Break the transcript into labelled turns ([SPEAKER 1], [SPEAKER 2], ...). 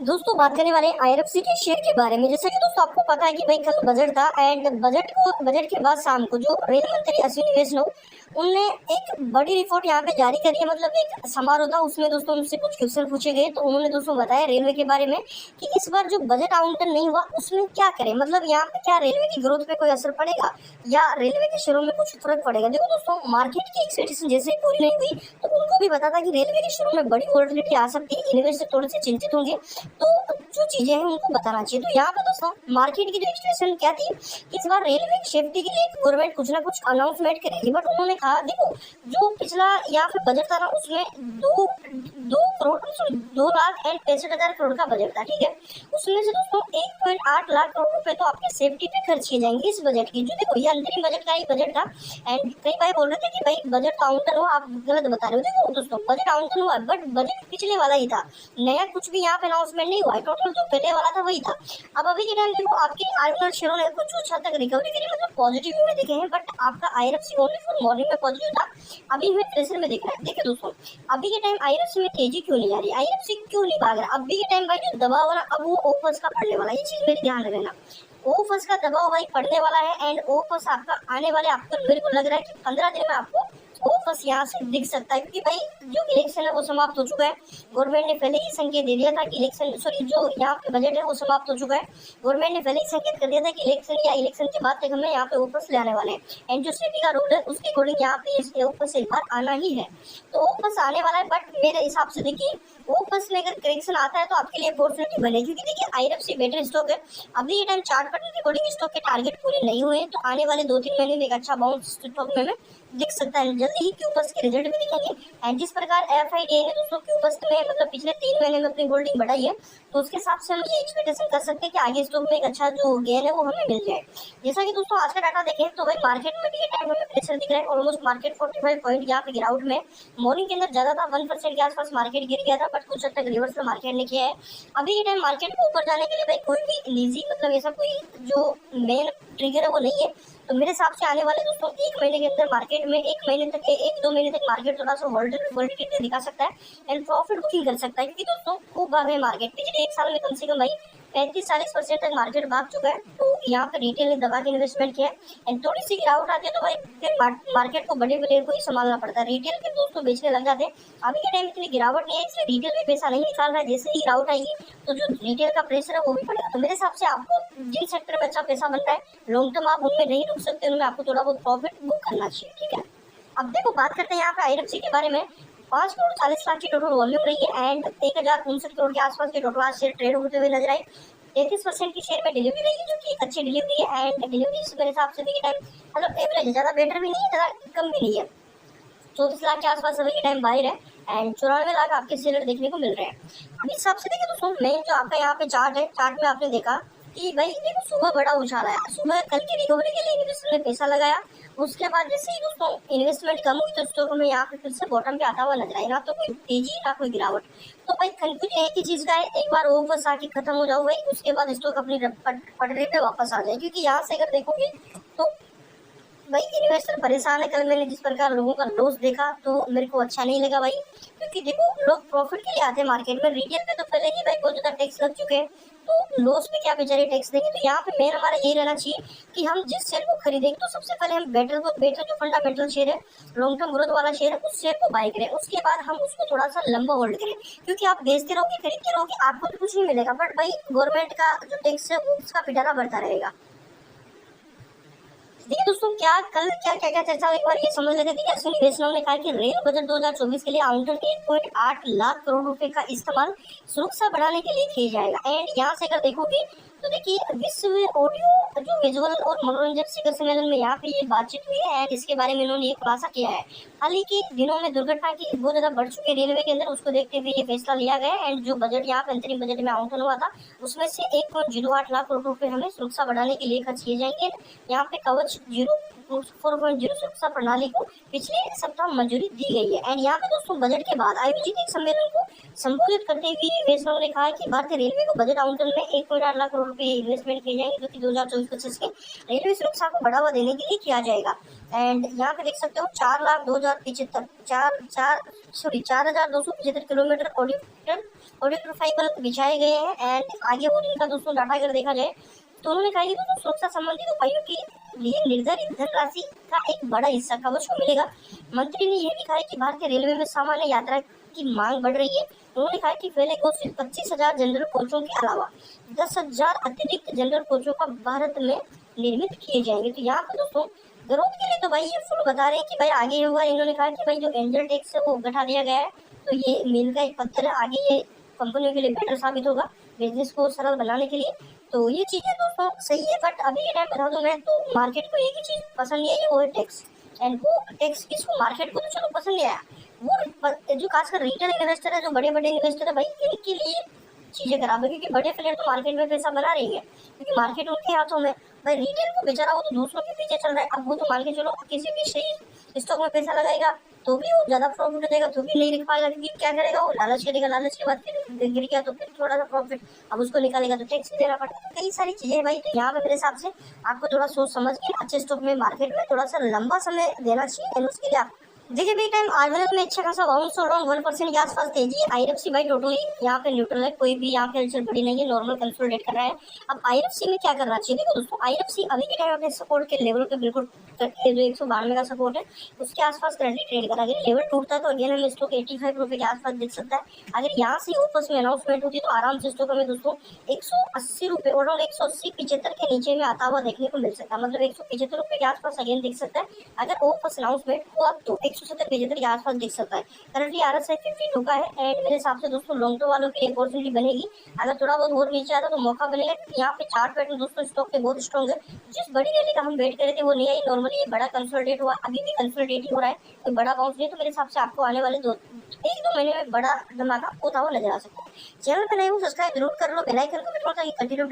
[SPEAKER 1] दोस्तों बात करने वाले आईआरएफसी के शेयर के बारे में। जैसा कि दोस्तों आपको पता है कि भाई कल बजट था एंड बजट के बाद शाम को जो रेल मंत्री अश्विनी वैष्णव उनने एक बड़ी रिपोर्ट यहाँ पे जारी करी है। मतलब एक समारोह था, उसमें दोस्तों उनसे कुछ क्वेश्चन पूछे गए तो उन्होंने दोस्तों बताया रेलवे के बारे में कि इस बार जो बजट आवंटन नहीं हुआ उसमें क्या करें। मतलब यहाँ पे क्या रेलवे की ग्रोथ पे कोई असर पड़ेगा या रेलवे के शेयरों में कुछ फर्क पड़ेगा। देखो दोस्तों, मार्केट की एक्सपेक्टेशन जैसे ही पूरी नहीं हुई तो उनको भी पता था कि रेलवे के शेयरों में बड़ी वोलेटिलिटी आ सकती है, इन्वेस्टर थोड़े से चिंतित होंगे, तो जो चीजें हैं उनको बताना चाहिए। तो यहाँ पे दोस्तों मार्केट की जो एक्सपेक्टेशन क्या थी कि इस बार रेलवे की सेफ्टी के लिए गवर्नमेंट कुछ ना कुछ अनाउंसमेंट करेगी, बट उन्होंने कहा देखो जो पिछला यहाँ पे बजट था ना उसमें दो लाख एंड 65,000 करोड़ का बजट था, ठीक है। उसमें से दोस्तों 1.8 लाख करोड़ रुपए तो आपके सेफ्टी पे खर्च किए जाएंगे इस बजट की। जो देखो ये अंतरिम बजट का ही बजट था एंड कई भाई बोल रहे थे कि भाई बजट का आवंटन हुआ, आप गलत बता रहे हो। देखो दोस्तों बजट आवंटन हुआ बट बजट पिछले वाला ही था, नया कुछ भी यहाँ पे अनाउंसमेंट नहीं हुआ है। टोटल जो पहले वाला था वही था। अब अभी के टाइम देखो आपके आईपीएल शेयरों ने कुछ अच्छा तक रिकवरी करी, मतलब पॉजिटिव में दिखे हैं, बट आपका आईआरएफसी ओनली फॉर मॉर्निंग में पॉजिटिव था, अभी हमें प्रेशर में दिख रहा है। देखिए दोस्तों अभी के टाइम आईआरएफसी में तेजी क्यों नहीं आ रही, आईआरएफसी क्यों नहीं भाग रहा अभी के टाइम भाई जो दबाव हो रहा अब वो ओफर्स का पड़ने वाला है, ये चीज मेरे ध्यान रखना। ओफर्स का दबाव भाई पड़ने वाला है एंड ओफर्स आपका आने वाले, आपको मेरे को लग रहा है कि 15 दिन में आपको बस यहाँ से दिख सकता है, क्योंकि भाई जो इलेक्शन है वो समाप्त हो चुका है। गवर्नमेंट ने पहले ही संकेत दे दिया था कि इलेक्शन जो यहाँ पे बजट है वो समाप्त हो चुका है। गवर्नमेंट ने पहले ही संकेत कर दिया था कि इलेक्शन या इलेक्शन के बाद तक हमें यहाँ पे ओपस ले आने वाले हैं एंड जो सेबी का रूल है उसके अकॉर्डिंग यहाँ पे ओपस एक बार आना ही है, तो ओपस आने वाला है। बट मेरे हिसाब से देखिए ओपस में अगर करेक्शन आता है तो आपके लिए अपॉर्चुनिटी बनेगी, क्योंकि देखिए आईआरएफसी बेटर स्टॉक है। अभी ये टाइम चार्ट पैटर्न के अकॉर्डिंग स्टॉक के टारगेट पूरे नहीं हुए हैं, तो आने वाले 2-3 महीने में एक अच्छा बाउंस स्टॉक में दिख सकता है। जल्दी ही क्यूपस के रिजल्ट भी दिखेंगे एंड जिस प्रकार एफआईडीए ने दोस्तों क्यूपस में मतलब पिछले 3 महीने में अपनी होल्डिंग बढ़ाई है, तो उसके हिसाब से हम ये एक्सपेक्टेशन कर सकते हैं कि आगे स्टॉक में एक अच्छा जो गेन है वो हमें मिल जाए। जैसा कि दोस्तों आज का डाटा देखें तो भाई मार्केट में भी टाइम हमें प्रेशर दिख रहा है। ऑलमोस्ट मार्केट 45 पॉइंट यहाँ पे गिरावट में, मॉर्निंग के अंदर ज्यादा था, 1% के आसपास मार्केट गिर गया था, बट कुछ हद तक रिवर्सल मार्केट ने किया है। अभी के टाइम मार्केट को ऊपर जाने के लिए भाई कोई भी निजी मतलब ऐसा कोई जो मेन ट्रिगर है वो नहीं है। तो मेरे हिसाब से आने वाले दोस्तों 1 महीने के अंदर मार्केट में 1-2 महीने तक मार्केट थोड़ा सा वोलेटिलिटी दिखा सकता है एंड प्रॉफिट बुकिंग कर सकता है, क्योंकि दोस्तों खूब भाग है मार्केट। पिछले 1 साल में कम से कम भाई 35-40% तक मार्केट भाग चुका है। तो यहाँ पे रिटेल ने दबा के इन्वेस्टमेंट किया एंड थोड़ी सी गिरावट आती है तो भाई फिर मार्केट को बड़े प्लेयर को ही संभालना पड़ता है, रिटेल के दोस्तों बेचने लग जाते हैं। अभी के टाइम इतनी गिरावट नहीं है इसलिए रिटेल में पैसा नहीं निकाल रहा है, जैसे ही गिरावट आएगी तो जो रिटेल का प्रेशर है वो भी पड़ेगा। तो मेरे हिसाब से आपको जिन सेक्टर में अच्छा पैसा बनता है लॉन्ग टर्म आप उनमें नहीं रुक सकते, उनमें आपको थोड़ा बहुत प्रॉफिट बुक करना चाहिए, ठीक है। अब देखो बात करते हैं यहाँ पे आईआरएफसी के बारे में। 5 करोड़ 40 लाख की टोटल वॉल्यूम रही है एंड 1059 करोड़ के आसपास के टोटल आज शेयर ट्रेड होते हुए नजर आई। 33% की शेयर में डिलीवरी रही है, जो कि अच्छी डिलीवरी है एंड डिलीवरी मेरे हिसाब से भी टाइम मतलब एवरेज है, ज्यादा बेटर भी नहीं है, ज्यादा कम भी नहीं है। 34 लाख के आसपास अभी के टाइम बाहर है एंड 94 लाख आपके शेयर देखने को मिल रहे हैं। अभी हिसाब से देखिए दोस्तों मेन जो आपका यहाँ पे चार्ट है, चार्ट में आपने देखा कि भाई देखो सुबह बड़ा उछाल आया, सुबह कल की रिकवरी के लिए इन्वेस्टर ने पैसा लगाया, उसके बाद जैसे ही दोस्तों इन्वेस्टमेंट कम हुई तो स्टॉक में यहाँ पे फिर से बॉटम पे आता हुआ नजर आया, ना तो कोई तेजी ना कोई गिरावट। तो भाई कंक्लूजन एक ही चीज का है, एक बार ओवर आके खत्म हो जाओ भाई, उसके बाद स्टॉक अपनी पटरी पे वापस आ जाए, क्योंकि यहाँ से अगर देखोगे तो भाई इन्वेस्टर परेशान है। कल मैंने जिस प्रकार लोगों का लॉस देखा तो मेरे को अच्छा नहीं लगा भाई, क्योंकि देखो लोग प्रॉफिट के लिए आते हैं मार्केट में, रिटेल पे तो पहले ही भाई बहुत ज्यादा टैक्स लग चुके हैं, तो लॉस पे क्या बेचारे टैक्स देंगे। तो यहाँ पे मेन हमारा यही रहना चाहिए कि हम जिस शेयर को खरीदेंगे तो सबसे पहले हम बेटर जो फंडामेंटल शेयर है, लॉन्ग टर्म ग्रोथ वाला शेयर है, उस शेयर को बाय करें, उसके बाद हम उसको थोड़ा सा लंबा होल्ड करें, क्योंकि आप बेचते रहोगे खरीदते रहोगे आपको तो कुछ नहीं मिलेगा, बट भाई गवर्नमेंट का जो टैक्स है उसका पिटारा बढ़ता रहेगा। देखिए दोस्तों क्या चर्चा हुई, एक बार ये समझ लेते थे कि अश्विनी वैष्णव ने कहा कि रेल बजट 2024 के लिए आवंटन 1.8 लाख करोड़ रुपए का इस्तेमाल सुरक्षा बढ़ाने के लिए किया जाएगा एंड यहाँ से अगर देखोगे तो देखिए विश्व ऑडियो जो विजुअल और मनोरंजन शिखर सम्मेलन में यहाँ पे ये बातचीत हुई है एंड इसके बारे में इन्होंने ये खुलासा किया है। हाल ही के दिनों में दुर्घटना की बहुत ज्यादा बढ़ चुकी है रेलवे के अंदर, उसको देखते हुए ये फैसला लिया गया एंड जो बजट यहाँ पे अंतरिम बजट में आवंटन हुआ था उसमें से 1.08 लाख करोड़ रुपए हमें सुरक्षा बढ़ाने के लिए खर्च किए जाएंगे। यहाँ पे कवच 4.0 सुरक्षा प्रणाली को पिछले सप्ताह मंजूरी दी गई है। एंड यहाँ पे दोस्तों बजट के बाद आयोजित एक सम्मेलन को संबोधित करते हुए वेशराव ने कहा कि भारतीय रेलवे को बजट आवंटन में 1.8 लाख करोड़ रुपए इन्वेस्टमेंट किए जाएंगे, जो कि 2024-25 के रेलवे सुरक्षा को बढ़ावा देने के लिए किया जाएगा। एंड यहाँ पे देख सकते हो 4,0275 किलोमीटर ऑडियो फाइबर बिछाए गए हैं। एंड आगे और इनका दोस्तों डाटा अगर देखा जाए तो उन्होंने कहा कि दोस्तों सुरक्षा संबंधित उपायों के लिए निर्धारित धनराशि का एक बड़ा हिस्सा कवच को मिलेगा। मंत्री ने यह भी कहा कि भारतीय रेलवे में सामान्य यात्रा की मांग बढ़ रही है। उन्होंने कहा कि पहले को सिर्फ 25,000 जनरल कोचों के अलावा 10,000 अतिरिक्त जनरल कोचों का भारत में निर्मित किए जाएंगे। तो यहाँ पर दोस्तों ग्रोथ के लिए तो भाई ये फुल बता रहे हैं कि भाई आगे होगा। इन्होंने कहा कि भाई जो एंजल टैक्स है वो घटा दिया गया है, तो ये मील का एक पत्थर है, आगे ये कंपनियों के लिए बेटर साबित होगा बिजनेस को सरल बनाने के लिए। तो ये चीजें दोस्तों सही है, बट अभी के टाइम बता दूं मैं तो मार्केट को एक ही चीज पसंद नहीं आई, वो है टैक्स। एंड वो टैक्स किसको, मार्केट को तो चलो पसंद नहीं आया, वो जो खासकर रिटेल इन्वेस्टर है, जो बड़े बड़े इन्वेस्टर है, भाई इनके लिए चीजें खराब है, क्योंकि बड़े प्लेयर तो मार्केट में पैसा बना रही है, क्योंकि मार्केट उनके हाथों में। भाई रिटेल को बेचारा वो तो दूसरों के पीछे चल रहा है। अब वो तो मान के चलो किसी भी सही स्टॉक में पैसा लगाएगा तो भी वो ज्यादा प्रॉफिट देगा, तो भी नहीं लिख पाएगा, क्योंकि क्या करेगा वो लालच करेगा, लालच के बाद फिर गिर गया तो फिर थोड़ा सा प्रॉफिट अब उसको निकालेगा तो टैक्स देना पड़ेगा। तो कई सारी चीजें भाई, तो यहाँ पे मेरे हिसाब से आपको थोड़ा सोच समझ के अच्छे स्टॉक में मार्केट में थोड़ा सा लंबा समय देना चाहिए। उसके लिए आप देखिए भी टाइम आरबीएल में अच्छा खासा बाउंस हो रहा है, 1% के आसपास तेजी है। आईएफसी भाई टोटली यहाँ पे न्यूट्रल है, कोई भी यहाँ पे हलचल बड़ी नहीं है, नॉर्मल कंसोलिडेट कर रहा है। अब आईएफसी में क्या करना चाहिए, देखो दोस्तों आईएफसी अभी के टाइम अपने सपोर्ट के लेवल पे बिल्कुल जो 192 का सपोर्ट है उसके आसपास करंटली ट्रेड करा। अगर लेवल टूटता है तो अगेन हमें स्टॉक 85 रुपए के आसपास दिख सकता है। अगर यहाँ से ऊपर में अनाउंसमेंट होती है तो आराम से स्टॉक हमें दोस्तों 180 रुपए और 180-75 के नीचे में आता हुआ देखने को मिल सकता है, मतलब 175 रुपए के आसपास अगेन दिख सकता है। अगर ओपस अनाउंसमेंट हुआ तो 170-75 के आसपास दिख सकता है। करंटली RSI 52 का है। एंड मेरे हिसाब से दोस्तों लॉन्ग टर्म वालों की अपॉर्चुनिटी बनेगी। अगर थोड़ा बहुत और नीचे आता तो मौका बनेगा, क्योंकि यहाँ पे चार्ट पैटर्न दोस्तों स्टॉक के बहुत स्ट्रॉन्ग है। जिस बड़ी रैली का हम वेट कर रहे थे वो नहीं आई, नॉर्मली ये बड़ा कंसोलिडेट हुआ, अभी भी कंसोलिडेट ही हो रहा है, कोई बड़ा बाउंस नहीं। तो मेरे हिसाब से आपको आने वाले 1-2 महीने में बड़ा धमाका होता हुआ नजर आ सकता है। चैनल पर नए हो सब्सक्राइब जरूर कर लो, बेल आइकन को भी थोड़ा सा कंटिन्यू